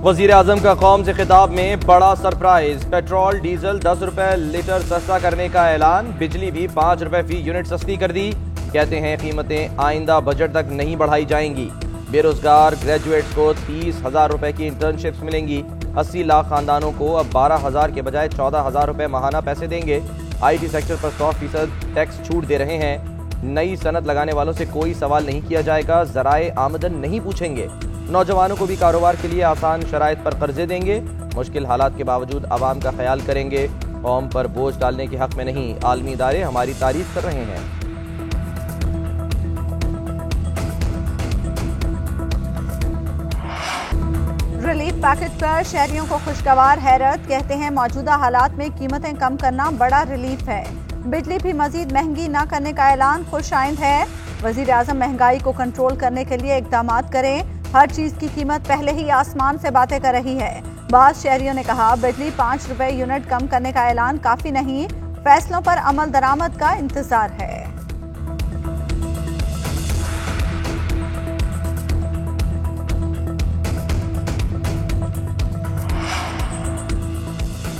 वजीर आजम का कौम से खिताब में बड़ा सरप्राइज। पेट्रोल डीजल 10 रुपए लीटर सस्ता करने का ऐलान। बिजली भी 5 रुपए फी यूनिट सस्ती कर दी। कहते हैं कीमतें आइंदा बजट तक नहीं बढ़ाई जाएंगी। बेरोजगार ग्रेजुएट्स को 30,000 रुपए की इंटर्नशिप्स मिलेंगी। 80 लाख खानदानों को अब 12,000 के बजाय 14,000 रुपए माहाना पैसे देंगे। IT सेक्टर पर 100% टैक्स छूट दे रहे हैं। नई सनत लगाने वालों से कोई सवाल नहीं किया जाएगा। जराए आमदन नहीं पूछेंगे। नौजवानों को भी कारोबार के लिए आसान शराइत पर कर्जे देंगे। मुश्किल हालात के बावजूद आवाम का ख्याल करेंगे। कौम पर बोझ डालने के हक में नहीं, आलमी इदारे हमारी तारीफ कर रहे हैं। रिलीफ पैकेज पर शहरियों को खुशगवार हैरत। कहते हैं मौजूदा हालात में कीमतें कम करना बड़ा रिलीफ है। बिजली भी मजीद महंगी न करने का ऐलान खुश आइंद है। वजीर आजम महंगाई को कंट्रोल करने के लिए इकदाम करें। हर चीज की कीमत पहले ही आसमान से बातें कर रही है। बाद शहरियों ने कहा बिजली 5 रुपए यूनिट कम करने का ऐलान काफी नहीं, फैसलों पर अमल दरामद का इंतजार है।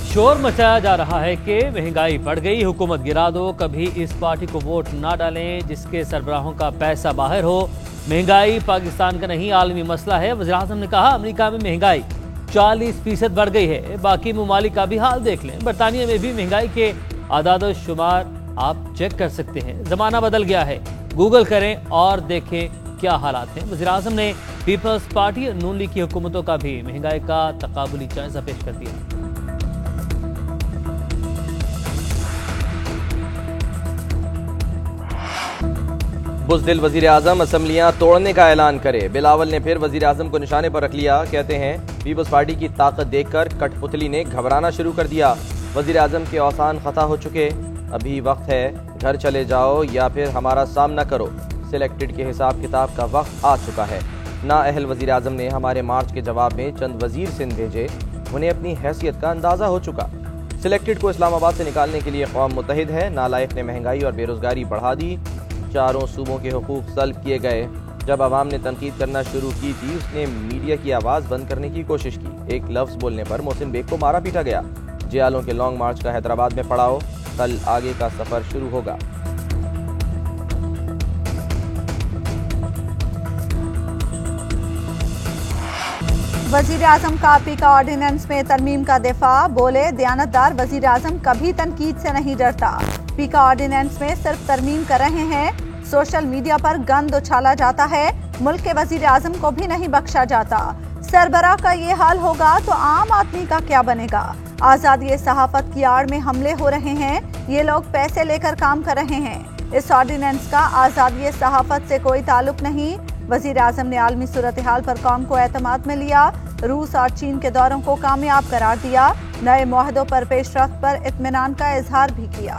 शोर मचाया जा रहा है कि महंगाई बढ़ गई, हुकूमत गिरा दो। कभी इस पार्टी को वोट ना डालें जिसके सरबराहों का पैसा बाहर हो। महंगाई पाकिस्तान का नहीं, आलमी मसला है। वज़ीर आज़म ने कहा अमेरिका में महंगाई 40% बढ़ गई है। बाकी ममालिक का भी हाल देख लें। बरतानिया में भी महंगाई के आदाद शुमार आप चेक कर सकते हैं। जमाना बदल गया है, गूगल करें और देखें क्या हालात हैं। वज़ीर आज़म ने पीपल्स पार्टी और नून लीग की हुकूमतों का भी महंगाई का तकाबुली जायजा पेश कर दिया। बुज़दिल वजीर आजम असम्बलियां तोड़ने का ऐलान करे। बिलावल ने फिर वजीर आजम को निशाने पर रख लिया। कहते हैं पीपल्स पार्टी की ताकत देखकर कठपुतली ने घबराना शुरू कर दिया। वजीर आजम के औसान खता हो चुके, अभी वक्त है घर चले जाओ या फिर हमारा सामना करो। सिलेक्टेड के हिसाब किताब का वक्त आ चुका है। नाअहल वजीर आजम ने हमारे मार्च के जवाब में चंद वजीर सिंध भेजे, उन्हें अपनी हैसियत का अंदाजा हो चुका। सिलेक्टेड को इस्लामाबाद से निकालने के लिए कौम मुत्तहिद है। नालायक ने महंगाई और बेरोजगारी बढ़ा दी। चारों सूबों के हुकूक सल्ब किए गए। जब अवाम ने तनकीद करना शुरू की थी, उसने मीडिया की आवाज़ बंद करने की कोशिश की। एक लफ्ज़ बोलने पर मोहसिन बेग को मारा पीटा गया। जियालों के लॉन्ग मार्च का हैदराबाद में पड़ाव। कल आगे का सफर शुरू होगा। वजीर आजम का पीका ऑर्डिनेंस में तरमीम का दिफा। बोले दयानतदार वजीर आजम कभी तनकीद से नहीं डरता। पीका ऑर्डिनेंस में सिर्फ तरमीम कर रहे हैं। सोशल मीडिया पर गंद उछाला जाता है। मुल्क के वजीर आजम को भी नहीं बख्शा जाता। सरबराह का ये हाल होगा तो आम आदमी का क्या बनेगा। आजादी सहाफत की आड़ में हमले हो रहे हैं। ये लोग पैसे लेकर काम कर रहे हैं। इस ऑर्डिनेंस का आजादी सहाफत से कोई ताल्लुक नहीं। वजीर आजम ने आलमी सूरत हाल पर कौम को एतमाद में लिया। रूस और चीन के दौरों को कामयाब करार दिया। नए मुआहदों पर पेशरफ्त पर इत्मीनान का इजहार भी किया।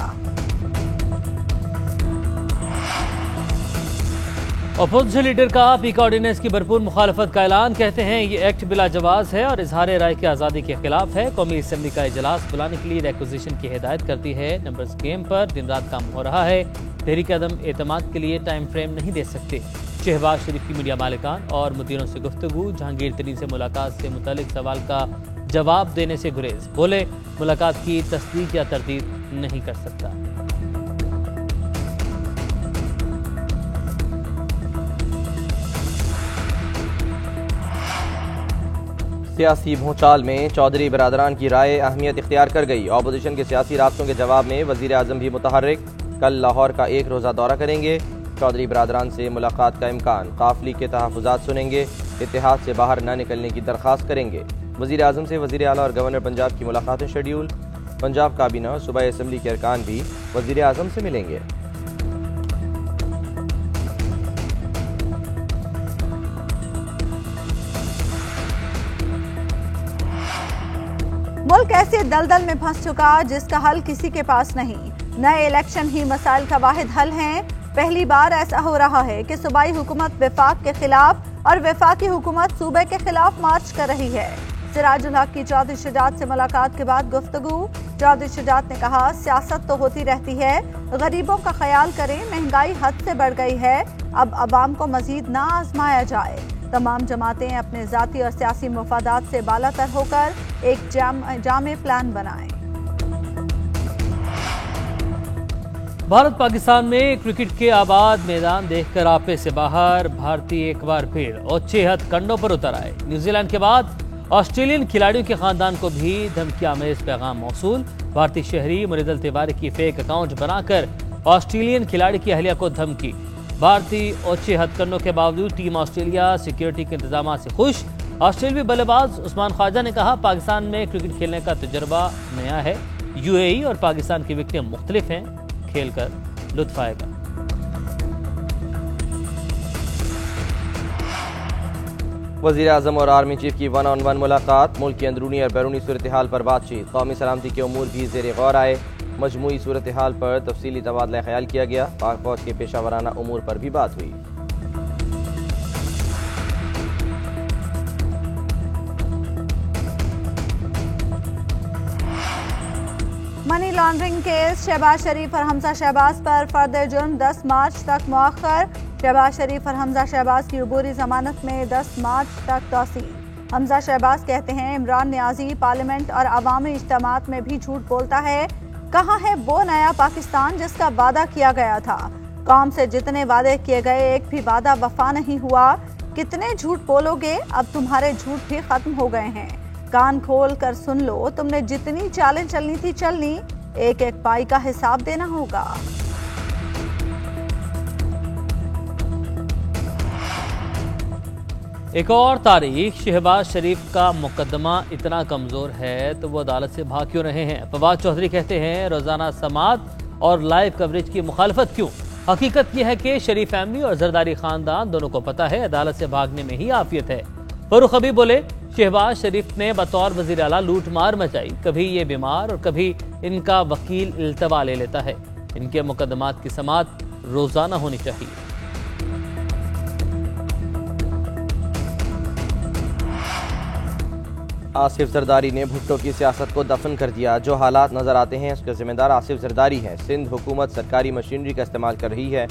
अपोजिशन लीडर का पीका ऑर्डिनेंस की भरपूर मुखालफत का ऐलान। कहते हैं ये एक्ट बिला जवाज है और इजहार राय की आज़ादी के खिलाफ है। कौमी असम्बली का इजलास बुलाने के लिए रेक्विजिशन की हिदायत करती है। नंबर्स गेम पर दिन रात काम हो रहा है। तहरीक अदम एतमाद के लिए टाइम फ्रेम नहीं दे सकते। शहबाज शरीफ की मीडिया मालिकान और मुदीरों से गुफ्तगू। जहांगीर तरीन से मुलाकात से मुतालिक सवाल का जवाब देने से गुरेज। बोले मुलाकात की तस्दीक या तरदीद नहीं कर सकता। सियासी भूचाल में चौधरी बरादरान की राय अहमियत इख्तियार कर गई। ऑपोजिशन के सियासी राब्तों के जवाब में वजीर आजम भी मुतहर्रिक। कल लाहौर का एक रोज़ा दौरा करेंगे। चौधरी बरादरान से मुलाकात का इम्कान। काफिले के तहफ़्फ़ुज़ात सुनेंगे। इत्तेहाद से बाहर न निकलने की दरख्वास्त करेंगे। वजीर आजम से वजीर आला और गवर्नर पंजाब की मुलाकातें शेड्यूल। पंजाब काबीना और सूबाई असम्बली के अरकान भी वजीर आजम से मिलेंगे। मुल्क ऐसे दलदल में फंस चुका जिसका हल किसी के पास नहीं। नए इलेक्शन ही मसाइल का वाहिद हल हैं। पहली बार ऐसा हो रहा है कि सूबाई हुकूमत वफाक के खिलाफ और वफाकी हुकूमत सूबे के खिलाफ मार्च कर रही है। सिराजुल हक की चौधरी शुजात से मुलाकात के बाद गुफ्तगू। चौधरी शुजात ने कहा सियासत तो होती रहती है, गरीबों का ख्याल करें। महंगाई हद से बढ़ गई है, अब अवाम को मजीद ना आजमाया जाए। तमाम जमातें अपने ज़ाती और सियासी मफादात से बालातर होकर एक जामे प्लान बनाएं। भारत पाकिस्तान में क्रिकेट के आबाद मैदान देखकर आपे से बाहर भारतीय एक बार फिर ओछे हथकंडों पर उतर आए। न्यूजीलैंड के बाद ऑस्ट्रेलियन खिलाड़ियों के खानदान को भी धमकियामेज पैगाम मौसूल। भारतीय शहरी मुरिदल तिवारी की फेक अकाउंट बनाकर ऑस्ट्रेलियन खिलाड़ी की अहलिया को धमकी। भारतीय ओछे हथकंडों के बावजूद टीम ऑस्ट्रेलिया सिक्योरिटी के इंतजाम से खुश। ऑस्ट्रेलियावी बल्लेबाज उस्मान ख्वाजा ने कहा, पाकिस्तान में क्रिकेट खेलने का तजुर्बा नया है। यूएई और पाकिस्तान की विकेटें मुख्तलिफ हैं, खेलकर लुत्फ आएगा। वज़ीर आज़म और आर्मी चीफ की 1-on-1 मुलाकात। मुल्क की अंदरूनी और बैरूनी सूरत हाल पर बातचीत। कौमी सलामती के उमूर भी ज़ेर गौर आए। मजमूई सूरत हाल पर तफसीली तबादला ख्याल किया गया। पाक फौज के पेशा वराना उमूर पर भी बात हुई। Money laundering case. Shahbaz Sharif और हमजा शहबाज पर फर्द जुर्म 10 मार्च तक मौखर। शहबाज शरीफ और हमजा शहबाज की अबूरी जमानत में 10 मार्च तक तौसी। हमजा शहबाज कहते हैं, इमरान नियाजी पार्लियामेंट और अवामी इज्तिमात में भी झूठ बोलता है। कहाँ है वो नया पाकिस्तान जिसका वादा किया गया था? कौम से जितने वादे किए गए एक भी वादा वफा नहीं हुआ। कितने झूठ बोलोगे? अब तुम्हारे झूठ भी खत्म हो गए हैं। कान खोल कर सुन लो, तुमने जितनी चालें चलनी थी चलनी, एक एक पाई का हिसाब देना होगा। एक और तारीख। शहबाज शरीफ का मुकदमा इतना कमजोर है तो वो अदालत से भाग क्यों रहे हैं? फवाद चौधरी कहते हैं, रोजाना समात और लाइव कवरेज की मुखालफत क्यों? हकीकत यह है कि शरीफ फैमिली और जरदारी खानदान दोनों को पता है अदालत से भागने में ही आफियत है। फरूख हबीब बोले, शहबाज शरीफ ने बतौर वजीर आला लूट मार मचाई। कभी ये बीमार और कभी इनका वकील इल्तवा ले लेता है। इनके मुकदमात की समात रोजाना होनी चाहिए। आसिफ जरदारी ने भुट्टो की सियासत को दफन कर दिया। जो हालात नजर आते हैं उसके जिम्मेदार आसिफ जरदारी हैं। सिंध हुकूमत सरकारी मशीनरी का इस्तेमाल कर रही है।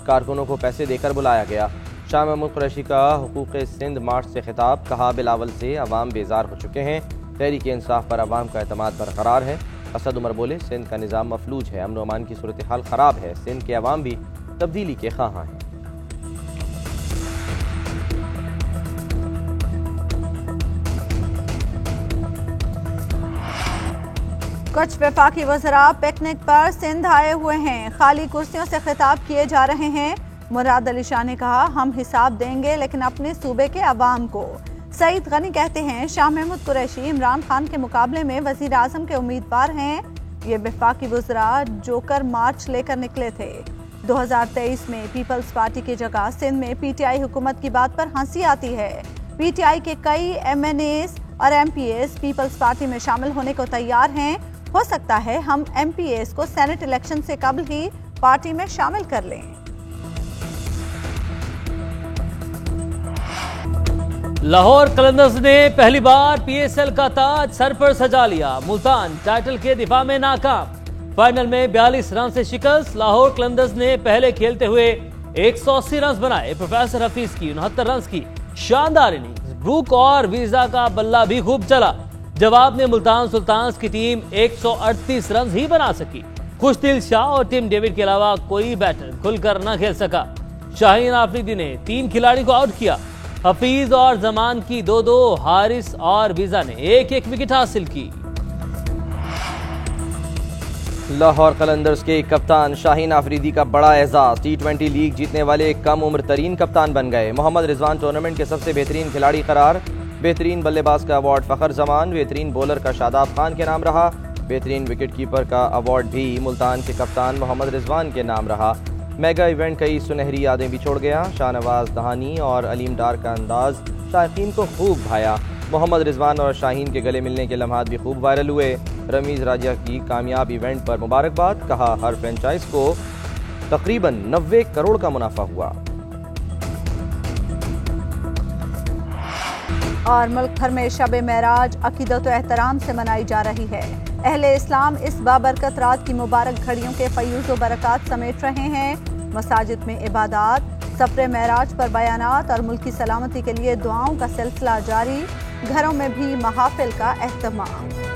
कारकुनों को पैसे देकर बुलाया गया। शाह महमूद कुरैशी का हुकूक सिंध मार्च से खिताब। कहा, बिलावल से अवाम बेजार हो चुके हैं। तहरीक इंसाफ पर अवाम का एतमाद बरकरार है। असद उमर बोले, सिंध का निज़ाम मफलूज है। अमन व अमान की सूरत हाल ख़राब है। सिंध के अवाम भी तब्दीली के ख्वाहां हैं। कुछ वफाकी वज़रा पिकनिक पर सिंध आए हुए हैं। खाली कुर्सियों से खिताब किए जा रहे हैं। मुराद अली शाह ने कहा, हम हिसाब देंगे लेकिन अपने सूबे के अवाम को। सईद गनी कहते हैं, शाह महमूद कुरैशी इमरान खान के मुकाबले में वजीर आजम के उम्मीदवार हैं। ये वफाकी वज़रा जोकर मार्च लेकर निकले थे। 2023 में पीपल्स पार्टी की जगह सिंध में पीटीआई हुकूमत की बात पर हंसी आती है। पीटीआई के कई एमएनएस और एमपीएस पीपल्स पार्टी में शामिल होने को तैयार हैं। हो सकता है हम एमपीएस को सेनेट इलेक्शन से कबल ही पार्टी में शामिल कर लें। लाहौर कलंदर्स ने पहली बार पीएसएल का ताज सर पर सजा लिया। मुल्तान टाइटल के दिफा में नाकाम। फाइनल में 42 रन से शिकस्त। लाहौर कलंदर्स ने पहले खेलते हुए 180 रन बनाए। प्रोफेसर हफीज की 69 रन की शानदार इनिंग्स। ब्रूक और वीजा का बल्ला भी खूब चला। जवाब में मुल्तान सुल्तान्स की टीम 138 रन ही बना सकी। खुशदिल शाह और टिम डेविड के अलावा कोई बैटर खुलकर न खेल सका। शाहीन आफरीदी ने 3 खिलाड़ी को आउट किया। हफीज और जमान की 2-2, हारिस और वीजा ने 1-1 विकेट हासिल की। लाहौर कलंदर्स के कप्तान शाहीन आफरीदी का बड़ा एजाज। T20 लीग जीतने वाले कम उम्र तरीन कप्तान बन गए। मोहम्मद रिजवान टूर्नामेंट के सबसे बेहतरीन खिलाड़ी करार। बेहतरीन बल्लेबाज का अवार्ड फखर जमान। बेहतरीन बॉलर का शादाब खान के नाम रहा। बेहतरीन विकेट कीपर का अवार्ड भी मुल्तान के कप्तान मोहम्मद रिजवान के नाम रहा। मेगा इवेंट कई सुनहरी यादें भी छोड़ गया। शाहनवाज दहानी और अलीम डार का अंदाज शायकीन को खूब भाया। मोहम्मद रिजवान और शाहीन के गले मिलने के लम्हात भी खूब वायरल हुए। रमीज राजा की कामयाब इवेंट पर मुबारकबाद। कहा, हर फ्रेंचाइज को तकरीबन 90 करोड़ का मुनाफा हुआ। और मुल्क भर में शब मेराज अकीदत व एहतराम से मनाई जा रही है। अहले इस्लाम इस बाबरकत रात की मुबारक घड़ियों के फयूज़ व बरक़ात समेट रहे हैं। मसाजिद में इबादत, सफरे महराज पर बयानात और मुल्क की सलामती के लिए दुआओं का सिलसिला जारी, घरों में भी महाफिल का एहतमाम।